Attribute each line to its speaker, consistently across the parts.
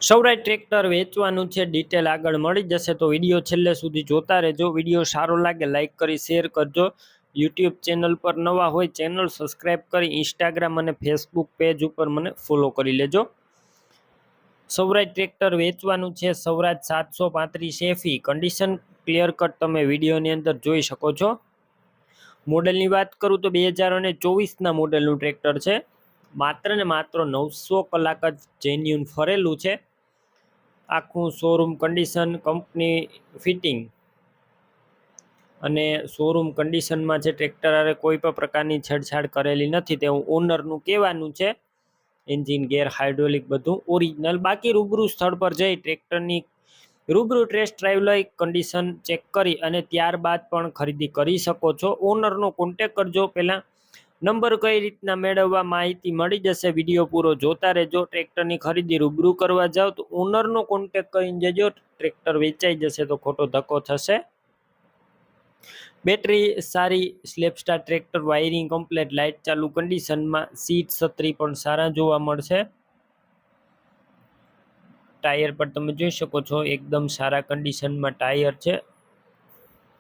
Speaker 1: Swaraj tractor વેચવાનું છે, detail આગળ મળી જશે તો વિડીયો છેલ્લે સુધી જોતા રહેજો। વિડીયો સારો લાગે લાઇક કરી શેર કરજો। યુટ્યુબ ચેનલ પર નવા હોય ચેનલ સબસ્ક્રાઈબ કરી ઇન્સ્ટાગ્રામ અને ફેસબુક પેજ ઉપર મને ફોલો કરી લેજો। સૌરાજ ટ્રેક્ટર વેચવાનું છે, Swaraj 735 FE condition clear cut તમે વિડીયોની અંદર જોઈ શકો છો। મોડેલની વાત કરું તો 2024ના મોડેલનું ટ્રેક્ટર છે। માત્ર ને માત્ર 900 કલાક જ જેન્યુન ફરેલું છે। આખું શોરૂમ કન્ડિશન, કંપની ફિટિંગ અને શોરૂમ કન્ડિશનમાં છે। ટ્રેક્ટર અરે કોઈ પણ પ્રકારની છેડછાડ કરેલી નથી તેવું ઓનરનું કહેવાનું છે। એન્જિન, ગેર, હાઇડ્રોલિક બધું ઓરિજિનલ। બાકી રૂબરૂ સ્થળ પર જઈ ટ્રેક્ટરની રૂબરૂ ટેસ્ટ ડ્રાઈવ લઈ કન્ડિશન ચેક કરી અને ત્યારબાદ પણ ખરીદી કરી શકો છો। ઓનરનો કોન્ટેક કરજો। પહેલાં નંબર કઈ રીતના મેળવવા માહિતી મળી જશે, વિડીયો પૂરો જોતા રહેજો। ટ્રેક્ટરની ખરીદી રૂબરૂ કરવા જાઓ તો ઓનરનો કોન્ટેક કરીને જજો, ટ્રેક્ટર વેચાઈ જશે તો ખોટો ધક્કો થશે। બેટરી સારી, સ્લેપસ્ટાર ટ્રેક્ટર, વાયરિંગ કમ્પ્લેટ, લાઇટ ચાલુ કન્ડિશનમાં, સીટ છત્રી પણ સારા જોવા મળશે। ટાયર પર તમે જોઈ શકો છો એકદમ સારા કન્ડિશનમાં ટાયર છે,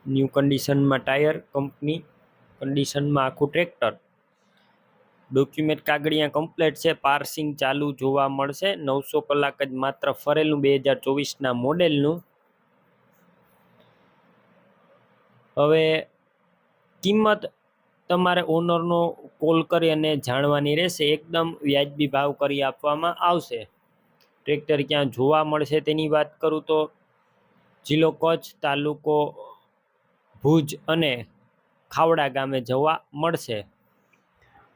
Speaker 1: ન્યૂ કન્ડિશનમાં ટાયર, કંપની કન્ડિશનમાં આખું ટ્રેક્ટર। ડોક્યુમેન્ટ કાગળિયા કમ્પ્લેટ છે, પાર્સિંગ ચાલુ જોવા મળશે। 900 કલાક જ માત્ર ફરેલું 2024ના મોડેલનું। હવે કિંમત તમારે ઓનરનો કોલ કરી અને જાણવાની રહેશે, એકદમ વ્યાજબી ભાવ કરી આપવામાં આવશે। ટ્રેક્ટર ક્યાં જોવા મળશે તેની વાત કરું તો જિલ્લો કચ્છ, તાલુકો ભુજ અને ખાવડા ગામે જોવા મળશે।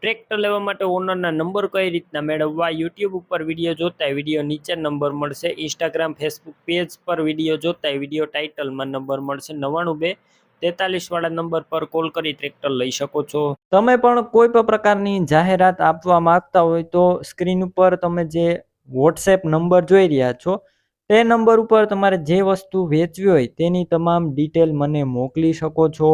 Speaker 1: ટ્રેક્ટર લેવા માટે ઓનરના નંબર કઈ રીતના મેળવવા, યુટ્યુબ ઉપર વિડીયો જોતા વિડીયો નીચે નંબર મળશે, ઇન્સ્ટાગ્રામ ફેસબુક પેજ પર વિડીયો જોતા વિડીયો ટાઇટલમાં નંબર મળશે। 99 2 43 વાળા નંબર પર કોલ કરી ટ્રેક્ટર લઈ શકો છો। તમે પણ કોઈ પણ પ્રકારની જાહેરાત આપવા માંગતા હોય તો સ્ક્રીન ઉપર તમે જે વોટ્સએપ નંબર જોઈ રહ્યા છો તે નંબર ઉપર તમારે જે વસ્તુ વેચવી હોય તેની તમામ ડિટેલ મને મોકલી શકો છો।